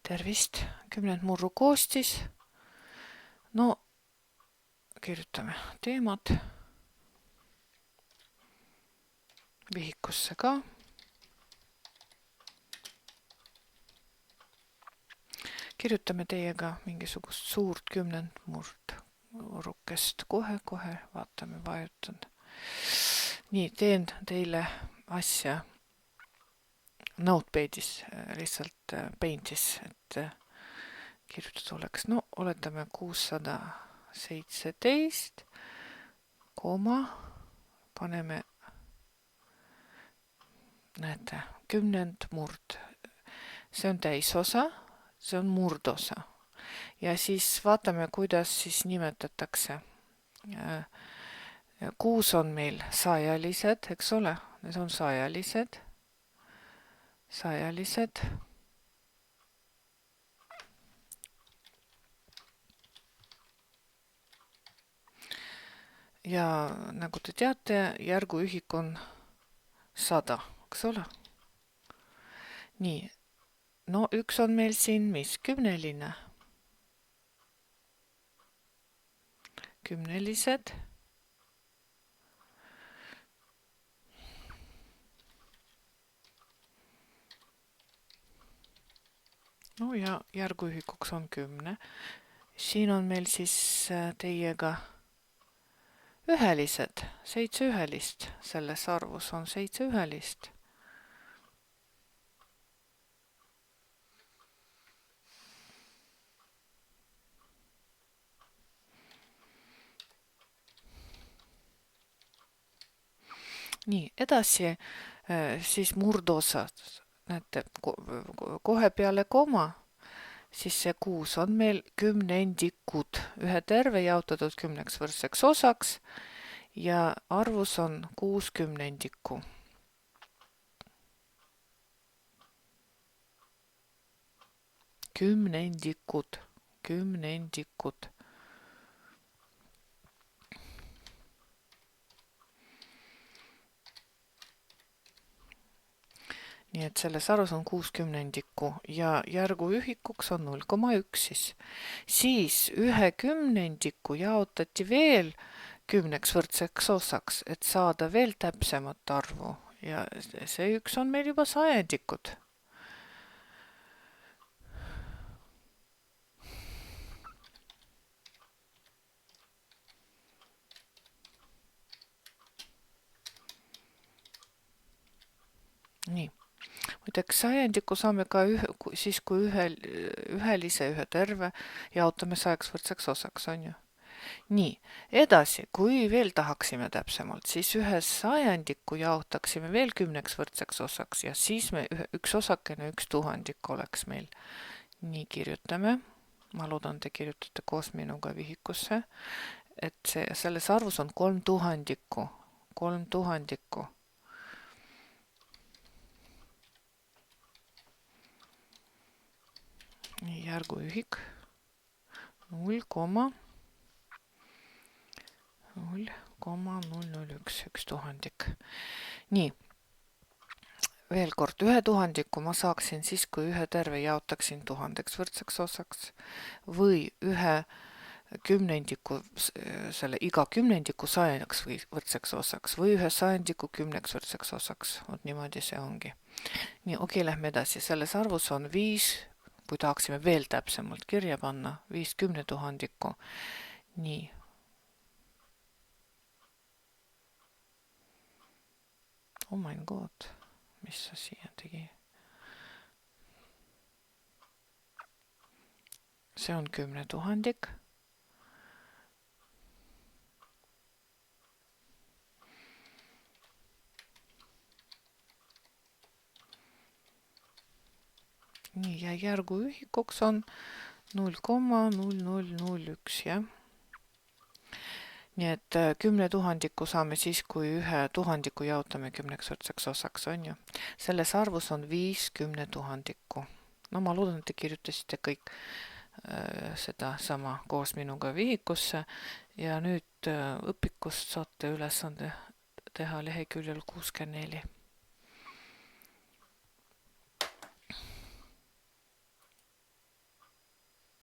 Tervist, kümnendmurru koostis. No, kirjutame teemad vihikusse ka. Kirjutame teiega mingisugust suurt kümnendmurdkest kohe vaatame, vajutan. Nii, teen teile asja Notepade'is, lihtsalt Paintis, et kirjutatud oleks. No, oletame 617, paneme, näete, kümnendmurd. See on täisosa, see on murdosa. Ja siis vaatame, kuidas siis nimetatakse. 6 on meil sajalised, eks ole? Need on sajalised. Ja nagu te teate, järguühik on 100, eks ole? Nii, no üks on meil siin mis? Kümneline. Kümnelised. No ja järguühikuks on 10. Siin on meil siis teiega ühelised, 7 ühelist. Selles arvus on 7 ühelist. Nii, edasi siis murdosad. Näete, kohe peale koma, siis see 6 on meil kümnendikud. Ühe terve jaotatud 10 võrdseks osaks ja arvus on 6 kümnendikku. Kümnendikud. Nii et selles arvus on 6 kümnendikku ja järguühikuks on 0,1 siis ühe kümnendiku jaotati veel 10 võrdseks osaks, et saada veel täpsemat arvu ja see üks on meil juba sajandikud. Nii. Muideks sajandiku saame ka siis, kui ühelise, ühe terve jaotame 100 võrdseks osaks, on ju. Nii, edasi, kui veel tahaksime täpsemalt, siis ühe sajandiku jaotaksime veel 10 võrdseks osaks ja siis me üks osakene, üks tuhandik oleks meil. Nii kirjutame. Ma loodan, te kirjutate koos minuga vihikusse, et selles arvus on 3 tuhandikku. Järguühik 0,001, üks tuhandik. Nii, veel kord, ühe tuhandiku ma saaksin siis, kui ühe terve jaotaksin 1000 võrdseks osaks või ühe kümnendiku, selle iga kümnendiku 100 võrdseks osaks või ühe sajandiku 10 võrdseks osaks. Vot niimoodi see ongi. Nii, okei, lähme edasi. Selles arvus on 5, kui tahaksime veel täpsemalt kirja panna, 50 tuhandikku. Nii. Oh my god, mis sa siia tegi? See on 10 tuhandik. Nii, ja järguühikuks on 0,0001, jah. Nii et 10 tuhandikku saame siis, kui ühe tuhandiku jaotame 10 võrdseks osaks, on ju. Selles arvus on 50 tuhandikku. No ma loodan, et te kirjutasite kõik seda sama koos minuga vihikusse ja nüüd õpikust saate ülesande teha leheküljel 64.